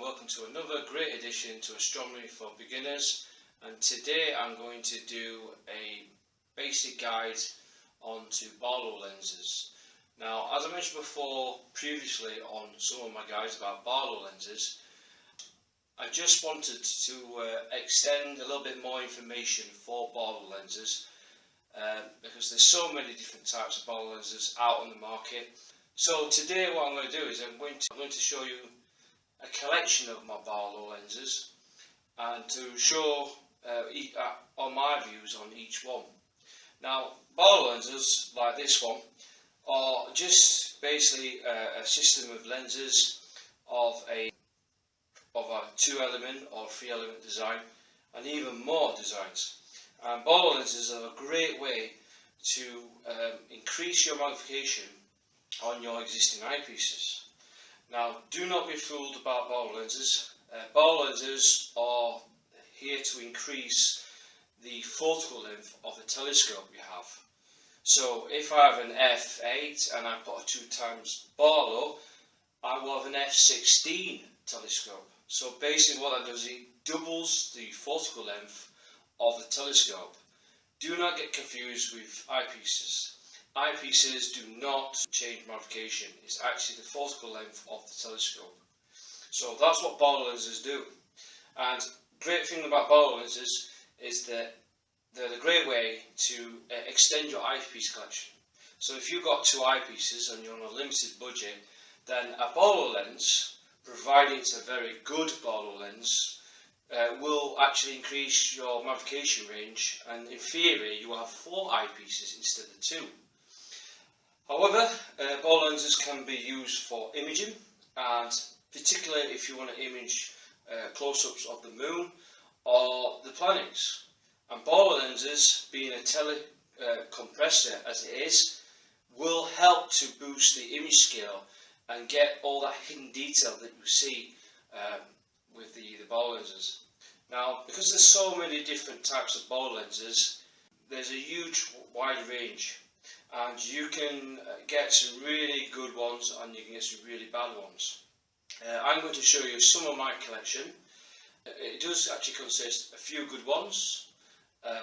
welcome to another great addition to Astronomy for Beginners, and today I'm going to do a basic guide onto Barlow lenses. Now, as I mentioned previously on some of my guides about Barlow lenses, I just wanted to extend a little bit more information for Barlow lenses because there's so many different types of Barlow lenses out on the market. So today what I'm going to do is I'm going to show you a collection of my Barlow lenses and to show on my views on each one. Now, Barlow lenses like this one are just basically a system of lenses of a 2-element or 3-element design, and even more designs. And Barlow lenses are a great way to increase your magnification on your existing eyepieces. Now, do not be fooled about Barlow lenses. Barlow lenses are here to increase the focal length of the telescope you have. So if I have an f8 and I put a 2x Barlow, I will have an f16 telescope. So basically what that does, it doubles the focal length of the telescope. Do not get confused with eyepieces. Eyepieces do not change magnification. It's actually the focal length of the telescope. So that's what Barlow lenses do. And great thing about Barlow lenses is that they're a great way to extend your eyepiece collection. So if you've got 2 eyepieces and you're on a limited budget, then a Barlow lens, providing it's a very good Barlow lens, will actually increase your magnification range, and in theory you will have 4 eyepieces instead of 2. However, Barlow lenses can be used for imaging, and particularly if you want to image close-ups of the moon or the planets. And Barlow lenses, being a telecompressor as it is, will help to boost the image scale and get all that hidden detail that you see with the Barlow lenses. Now, because there's so many different types of Barlow lenses, there's a huge wide range, and you can get some really good ones and you can get some really bad ones. I'm going to show you some of my collection. It does actually consist of a few good ones,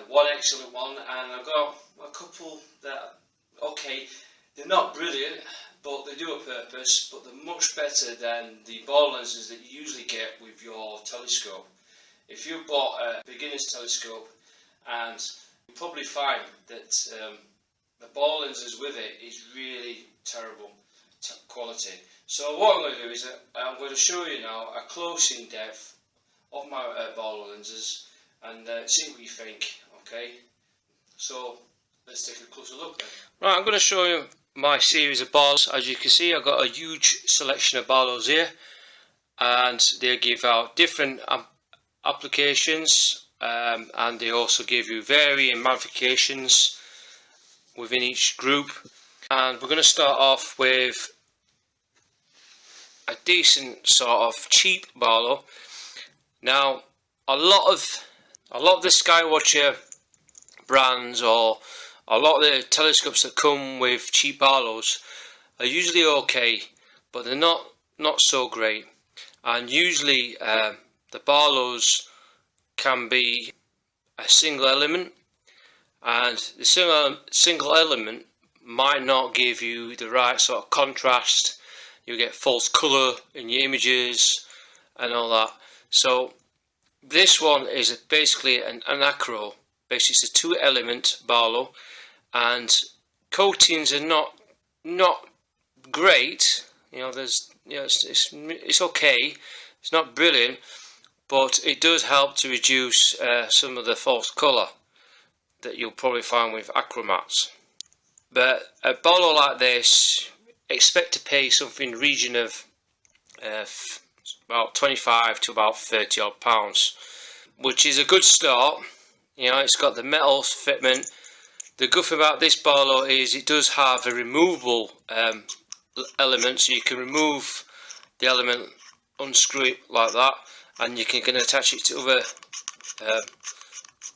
one excellent one, and I've got a couple that, okay, they're not brilliant, but they do a purpose, but they're much better than the Barlow lenses that you usually get with your telescope. If you bought a beginner's telescope, and you'll probably find that the Barlow lenses with it is really terrible quality. So what I'm going to do is I'm going to show you now a close in depth of my Barlow lenses and see what you think. Okay, so let's take a closer look then. Right, I'm going to show you my series of Barlows. As you can see, I've got a huge selection of Barlows here, and they give out different applications, and they also give you varying magnifications within each group. And we're going to start off with a decent sort of cheap Barlow. Now, a lot of the Skywatcher brands or a lot of the telescopes that come with cheap Barlows are usually okay, but they're not so great. And usually the Barlows can be a single element, and the single element might not give you the right sort of contrast. You get false colour in your images and all that. So this one is basically an acro. Basically, it's a 2-element Barlow, and coatings are not great. You know, it's okay. It's not brilliant, but it does help to reduce some of the false colour that you'll probably find with acromats. But a Barlow like this, expect to pay something in the region of about 25 to about 30 odd pounds, which is a good start. You know, it's got the metal fitment. The good thing about this Barlow is it does have a removable element, so you can remove the element, unscrew it like that, and you can attach it to other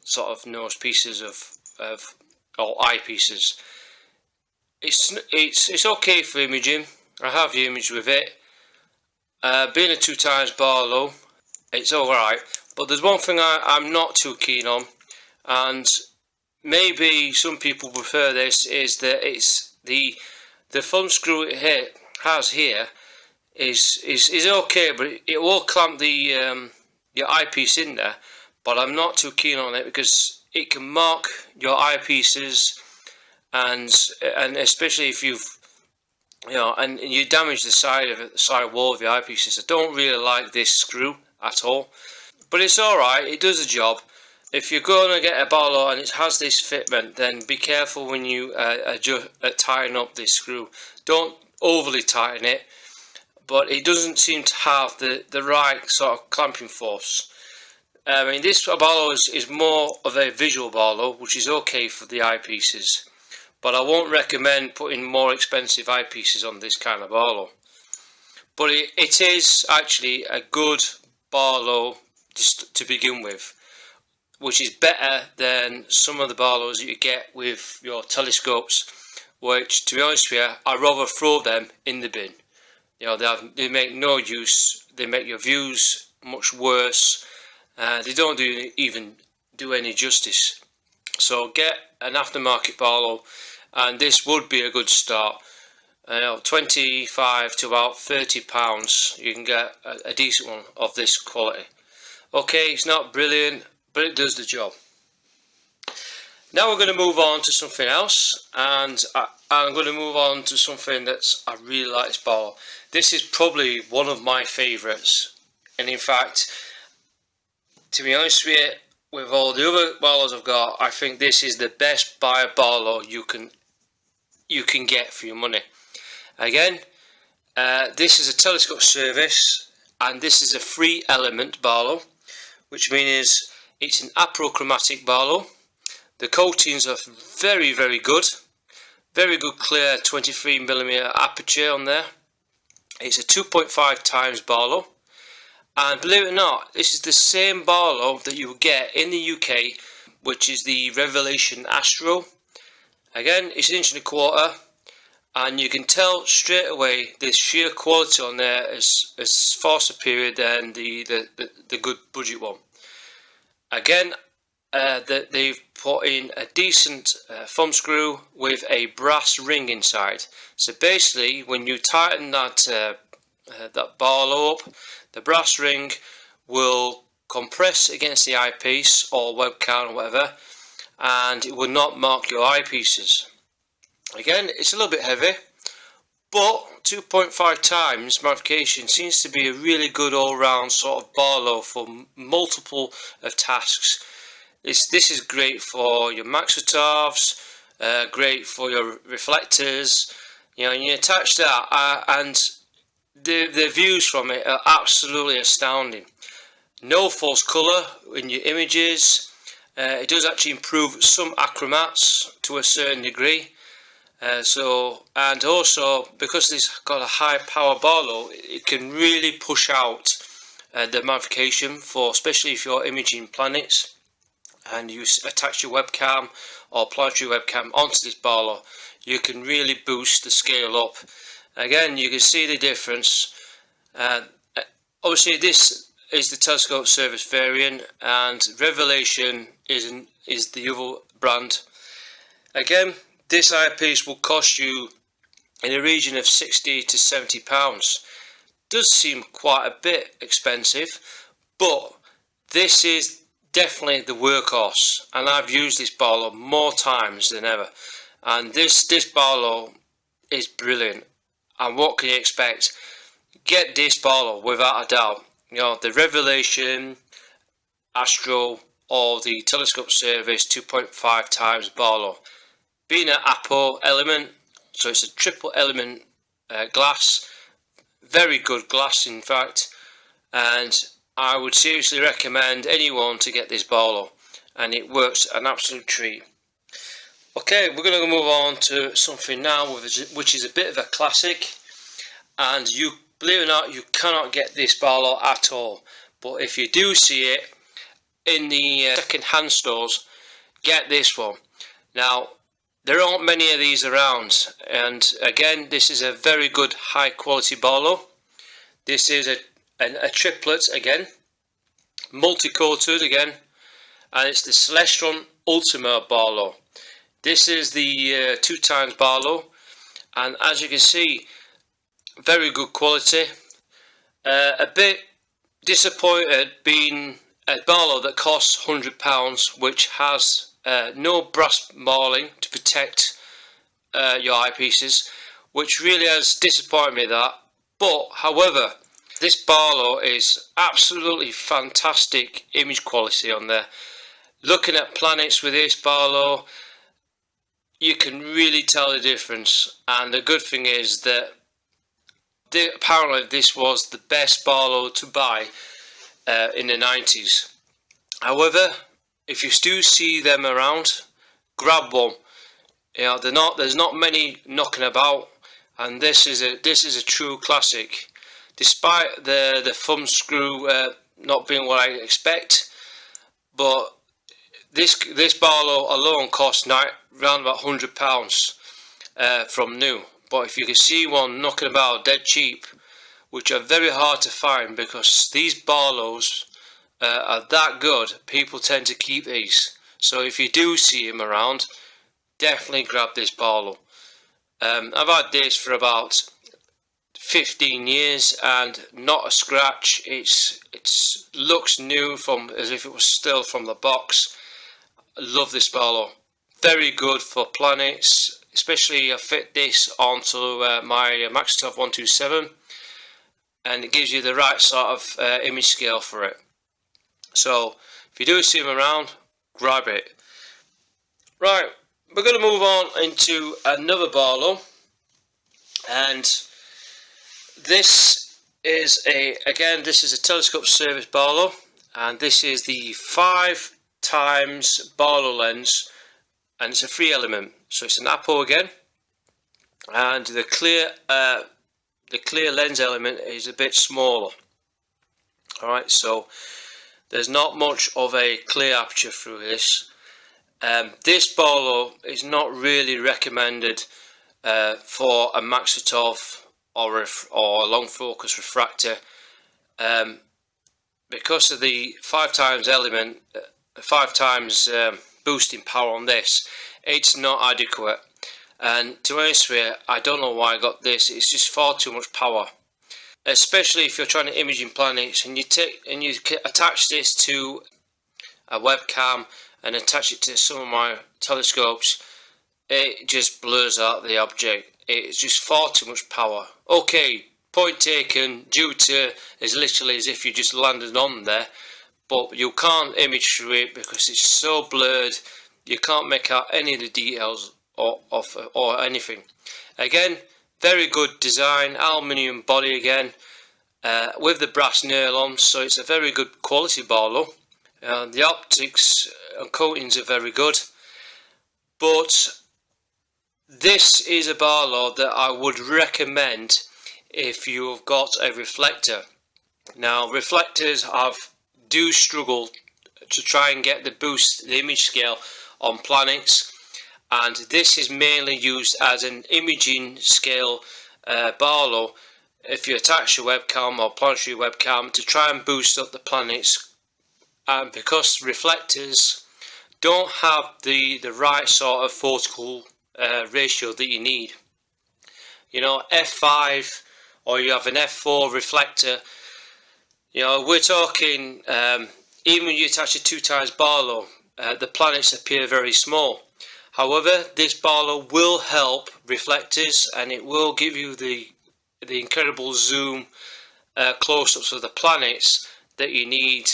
sort of nose pieces of or eyepieces. It's okay for imaging. I have the image with it. Being a 2x Barlow, it's alright, but there's one thing I'm not too keen on, and maybe some people prefer this, is that it's the thumb screw it has here is okay, but it will clamp the your eyepiece in there. But I'm not too keen on it because it can mark your eyepieces, and especially if you've and you damage the side wall of your eyepieces. I don't really like this screw at all, but it's alright, it does the job. If you're going to get a Barlow and it has this fitment, then be careful when you tighten up this screw. Don't overly tighten it, but it doesn't seem to have the right sort of clamping force. I mean, this Barlow is more of a visual Barlow, which is okay for the eyepieces, but I won't recommend putting more expensive eyepieces on this kind of Barlow. But it is actually a good Barlow to begin with, which is better than some of the Barlows that you get with your telescopes, which, to be honest with you, I'd rather throw them in the bin. They make no use, they make your views much worse, they don't even do any justice. So get an aftermarket Barlow, and this would be a good start. 25 to about £30, you can get a decent one of this quality. Okay, it's not brilliant, but it does the job. Now we're going to move on to something else, and I'm going to move on to something that's I really like this Barlow. This is probably one of my favourites, and in fact, to be honest with you, with all the other Barlows I've got, I think this is the best buy Barlow you can get for your money. Again, this is a telescope service, and this is a 3-element Barlow, which means it's an apochromatic Barlow. The coatings are very, very good clear 23mm aperture on there. It's a 2.5 times Barlow, and believe it or not, this is the same Barlow that you will get in the UK, which is the Revelation Astro. Again, it's 1.25 inches, and you can tell straight away the sheer quality on there is far superior than the good budget one. Again, they've put in a decent thumb screw with a brass ring inside. So basically, when you tighten that Barlow up, the brass ring will compress against the eyepiece or webcam or whatever, and it will not mark your eyepieces. Again, it's a little bit heavy, but 2.5 times magnification seems to be a really good all-round sort of Barlow for multiple of tasks. This is great for your max retards, great for your reflectors. And you attach that, and the views from it are absolutely astounding. No false colour in your images. It does actually improve some achromats to a certain degree. And also, because it's got a high power Barlow, it can really push out the magnification for, especially if you're imaging planets and you attach your webcam or planetary webcam onto this Barlow, you can really boost the scale up. Again, you can see the difference. Obviously, this is the telescope service variant, and Revelation is the other brand. Again, this eyepiece will cost you in the region of £60 to £70. Does seem quite a bit expensive, but this is definitely the workhorse, and I've used this Barlow more times than ever. And this Barlow is brilliant. And what can you expect? Get this Barlow without a doubt. The Revelation Astro or the telescope service 2.5 times Barlow. Being an Apo element, so it's a triple element glass, very good glass in fact, and I would seriously recommend anyone to get this Barlow, and it works an absolute treat. Okay, we're going to move on to something now which is a bit of a classic, and you, believe it or not, you cannot get this Barlow at all, but if you do see it in the second-hand stores, get this one. Now, there aren't many of these around, and again, this is a very good high quality Barlow. This is a triplet again, multi-coated again, and it's the Celestron Ultima Barlow. This is the 2x Barlow, and as you can see, very good quality. A bit disappointed being a Barlow that costs £100, which has no brass marling to protect your eyepieces, which really has disappointed me that. But however, this Barlow is absolutely fantastic image quality on there. Looking at planets with this Barlow, you can really tell the difference, and the good thing is that apparently this was the best Barlow to buy in the 90s. However, if you do see them around, grab one. You know, there's not many knocking about, and this is a true classic. Despite the thumb screw not being what I expect, but this Barlow alone costs around about £100 from new. But if you can see one knocking about dead cheap, which are very hard to find because these Barlows are that good, people tend to keep these. So if you do see them around, definitely grab this Barlow. I've had this for about 15 years and not a scratch. It looks new, as if it was still from the box. I love this Barlow. Very good for planets, especially I fit this onto my Maxitov 127, and it gives you the right sort of image scale for it. So if you do see them around, grab it. Right, we're going to move on into another Barlow, and this is this is a telescope service Barlow, and this is the 5x Barlow lens, and it's a 3 element, so it's an Apo again, and the clear lens element is a bit smaller. Alright, so there's not much of a clear aperture through this. This Barlow is not really recommended for a Maxitov or a long focus refractor, because of the 5x element, 5x boosting power on this. It's not adequate, and to be honest with you, I don't know why I got this. It's just far too much power, especially if you're trying to image in planets and you attach this to a webcam and attach it to some of my telescopes. It just blurs out the object. It's just far too much power. Okay, point taken, due to is literally as if you just landed on there, but you can't image through it because it's so blurred. You can't make out any of the details or anything. Again, very good design, aluminium body again, with the brass nylon, so it's a very good quality Barlow. The optics and coatings are very good, but this is a Barlow that I would recommend if you've got a reflector. Now, reflectors do struggle to try and get the image scale on planets, and this is mainly used as an imaging scale Barlow if you attach your webcam or planetary webcam to try and boost up the planets, and because reflectors don't have the right sort of focal ratio that you need. You know, f5 or you have an f4 reflector, you know, we're talking even when you attach a 2x Barlow, the planets appear very small. However, this Barlow will help reflectors, and it will give you the incredible zoom close-ups of the planets that you need,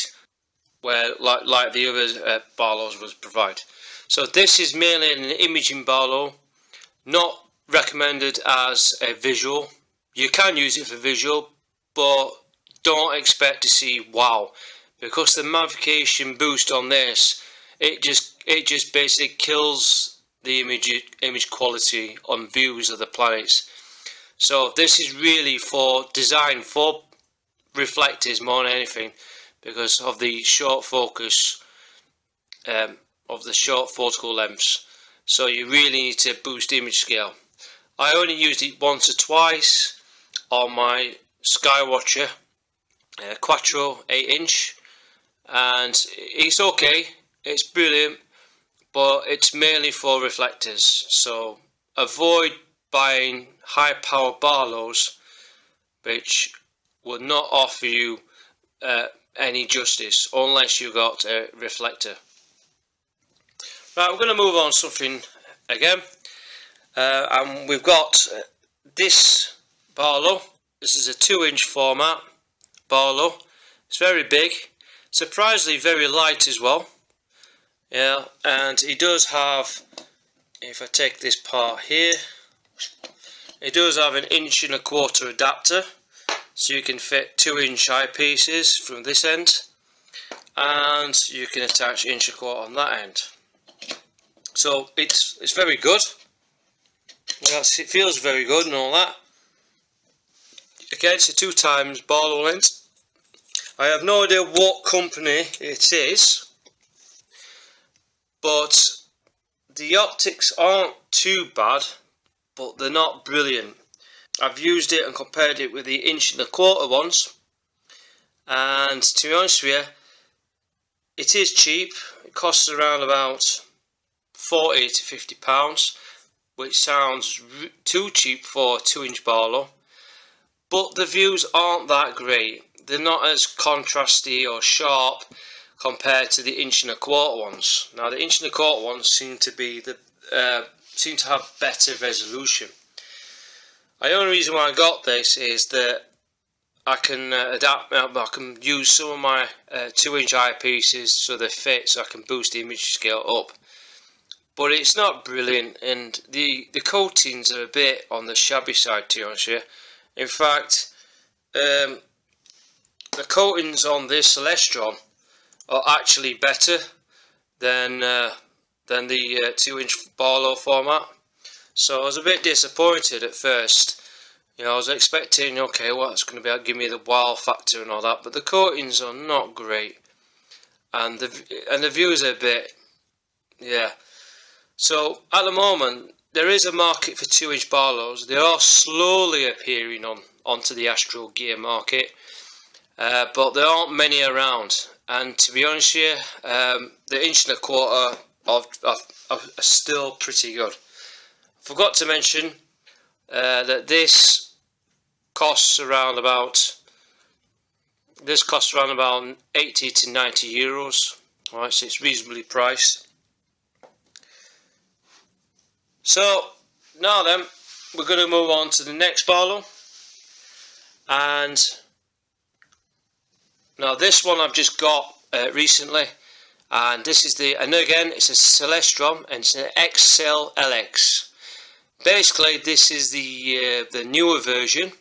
where like the other Barlows would provide. So this is mainly an imaging Barlow, not recommended as a visual. You can use it for visual, but don't expect to see wow, because the magnification boost on this, it just basically kills the image quality on views of the planets. So this is really designed for reflectors more than anything, because of the short focus of the short focal lengths. So you really need to boost image scale. I only used it once or twice on my Skywatcher Quattro 8-inch, and it's okay, it's brilliant, but it's mainly for reflectors, so avoid buying high power Barlows which will not offer you any justice unless you got a reflector. Right, we're going to move on to something again, and we've got this Barlow. This is a 2-inch format Barlow. It's very big, surprisingly very light as well. Yeah, and it does have, if I take this part here, it does have an 1.25" adapter, so you can fit 2-inch eyepieces from this end, and you can attach 1.25" on that end. So it's very good. Yes, it feels very good and all that. Again, it's a 2x Barlow lens. I have no idea what company it is, but the optics aren't too bad, but they're not brilliant. I've used it and compared it with the 1.25" ones, and to be honest with you, it is cheap. It costs around about £40 to £50, which sounds too cheap for a 2-inch Barlow, but the views aren't that great. They're not as contrasty or sharp compared to the 1.25" ones. Now the 1.25" ones seem to have better resolution. The only reason why I got this is that I can I can use some of my 2-inch eyepieces so they fit, so I can boost the image scale up. But it's not brilliant, and the coatings are a bit on the shabby side, to be honest with you. In fact, the coatings on this Celestron are actually better than the 2-inch Barlow format. So I was a bit disappointed at first. You know, I was expecting, okay, well, it's going to be able to give me the wow factor and all that, but the coatings are not great, and the views are a bit, yeah. So at the moment, there is a market for 2-inch Barlows. They are slowly appearing onto the Astro gear market, but there aren't many around. And to be honest with you, the 1.25" are still pretty good. Forgot to mention that this costs around about 80 to 90 euros. Alright, so it's reasonably priced. So now then, we're going to move on to the next Barlow, and now this one I've just got recently, and this is and again it's a Celestron, and it's an XL LX. Basically, this is the newer version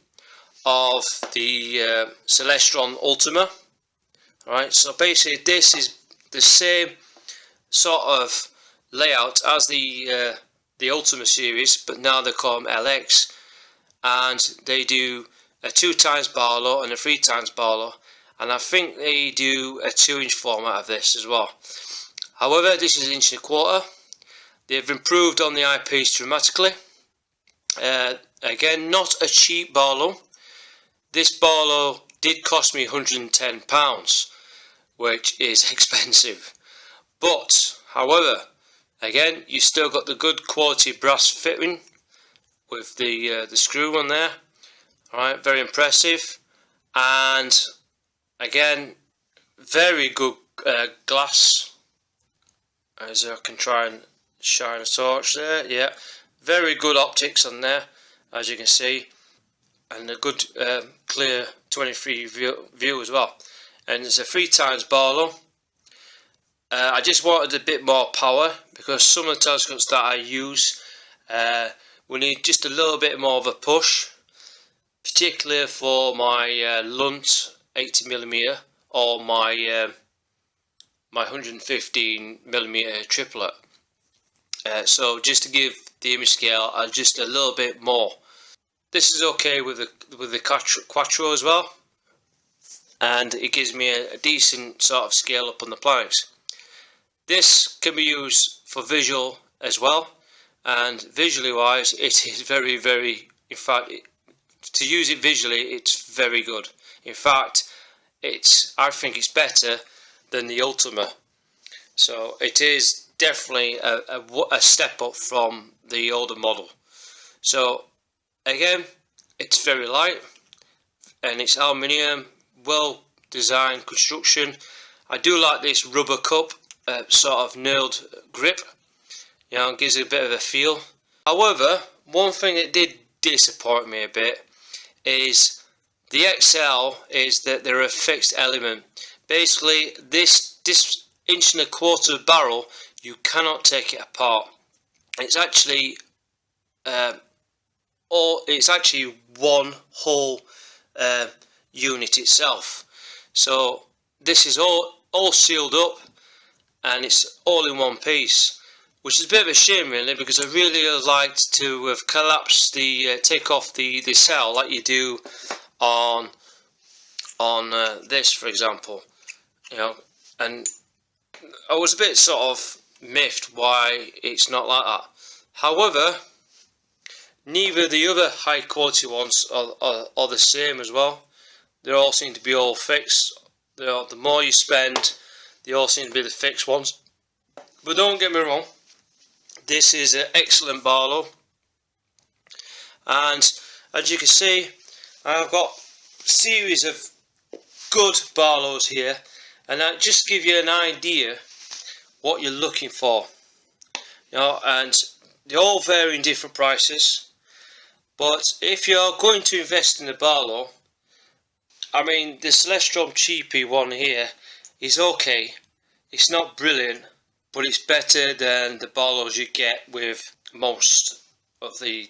of the Celestron Ultima. Alright, so basically this is the same sort of layout as the Ultima series, but now they call them LX, and they do a 2x Barlow and a 3x Barlow, and I think they do a 2-inch format of this as well. However, this is 1.25". They've improved on the eyepiece dramatically. Again, not a cheap Barlow. This Barlow did cost me £110, which is expensive, but however, again, you still got the good quality brass fitting with the screw on there. Alright, very impressive, and again, very good glass, as I can try and shine a torch there. Yeah, very good optics on there, as you can see, and a good clear 23 view as well. And it's a 3x Barlow. I just wanted a bit more power, because some of the telescopes that I use will need just a little bit more of a push, particularly for my Lunt 80mm or my 115mm triplet. So just to give the image scale just a little bit more. This is okay with the Quattro as well, and it gives me a decent sort of scale up on the planets. This can be used for visual as well, and visually wise it is very, very, in fact to use it visually, it's very good. In fact, I think it's better than the Ultima. So it is definitely a step up from the older model. So again, it's very light and it's aluminium, well designed construction. I do like this rubber cup sort of knurled grip, you know, it gives it a bit of a feel. However, one thing that did disappoint me a bit is the XL is that they're a fixed element. Basically, this 1.25" barrel, you cannot take it apart. It's actually one whole unit itself. So this is all sealed up and it's all in one piece, which is a bit of a shame really, because I really liked to have collapsed take off the cell like you do on this, for example, you know, and I was a bit sort of miffed why it's not like that. However, neither the other high quality ones are the same as well. They all seem to be all fixed. The more you spend, they all seem to be the fixed ones. But don't get me wrong, this is an excellent Barlow, and as you can see, I've got a series of good Barlows here, and that just give you an idea what you're looking for, you know, and they all vary in different prices. But if you're going to invest in a Barlow, I mean, the Celestron cheapy one here is okay. It's not brilliant, but it's better than the Barlows you get with most of the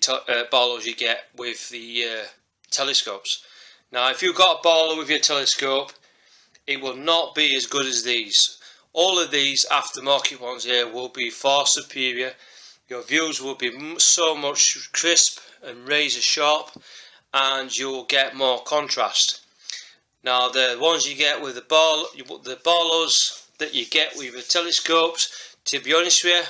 Barlows you get with the telescopes. Now, if you've got a Barlow with your telescope, it will not be as good as these. All of these aftermarket ones here will be far superior. Your views will be so much crisp and razor sharp, and you'll get more contrast. Now, the ones you get with the Barlows that you get with the telescopes, to be honest with you,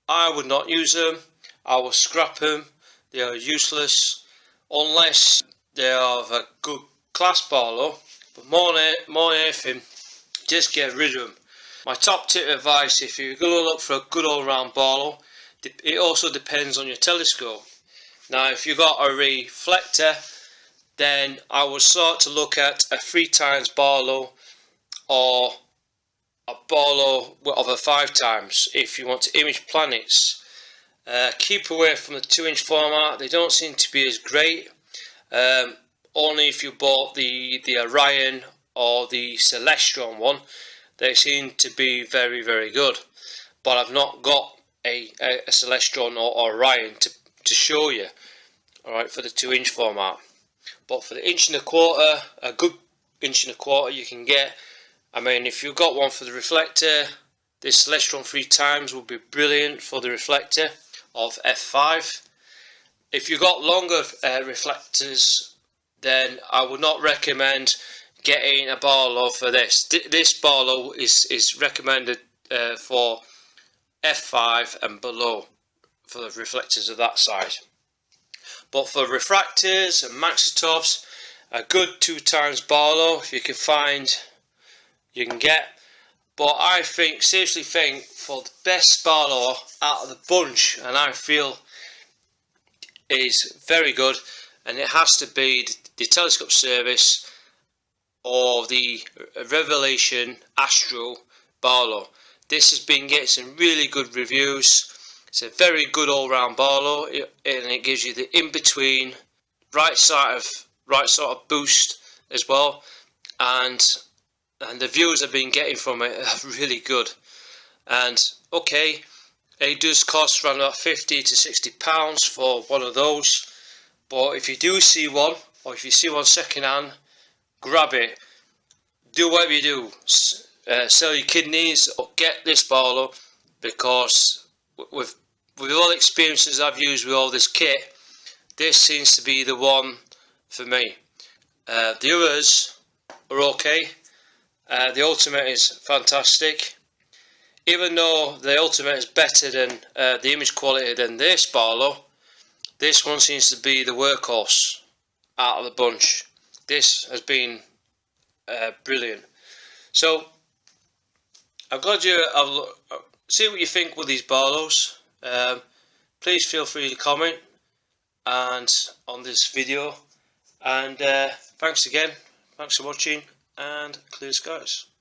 I would not use them. I will scrap them. They are useless unless they are of a good class Barlow. But more than anything, just get rid of them. My top tip advice, if you're going to look for a good all-round Barlow, it also depends on your telescope. Now, if you've got a reflector, then I would start to look at a 3x Barlow or a Barlow of a 5x if you want to image planets. Keep away from the 2-inch format. They don't seem to be as great. Only if you bought the Orion or the Celestron one, they seem to be very, very good. But I've not got a Celestron or Orion to show you, alright, for the 2-inch format. But for the 1.25", a good 1.25" you can get. I mean, if you've got one for the reflector, this Celestron 3x will be brilliant for the reflector of f5. If you've got longer reflectors, then I would not recommend getting a Barlow for this. This Barlow is recommended for f5 and below for the reflectors of that size. But for refractors and maxitops, a good 2x Barlow, if you can find, you can get. But I seriously think for the best Barlow out of the bunch, and I feel is very good, and it has to be the telescope service or the Revelation Astro Barlow. This has been getting some really good reviews. It's a very good all-round Barlow, and it gives you the in-between right sort of boost as well, and the views I've been getting from it are really good. And okay, it does cost around about £50 to £60 for one of those, but if you do see one, or if you see one second hand, grab it. Do whatever you do, sell your kidneys or get this Barlow, because with all the experiences I've used with all this kit, this seems to be the one for me. The others are okay. The Ultimate is fantastic. Even though the Ultimate is better than the image quality than this Barlow, this one seems to be the workhorse. out of the bunch. This has been brilliant. So I'm glad I'll see what you think with these Barlows. Please feel free to comment and on this video, and thanks again, thanks for watching, and clear skies.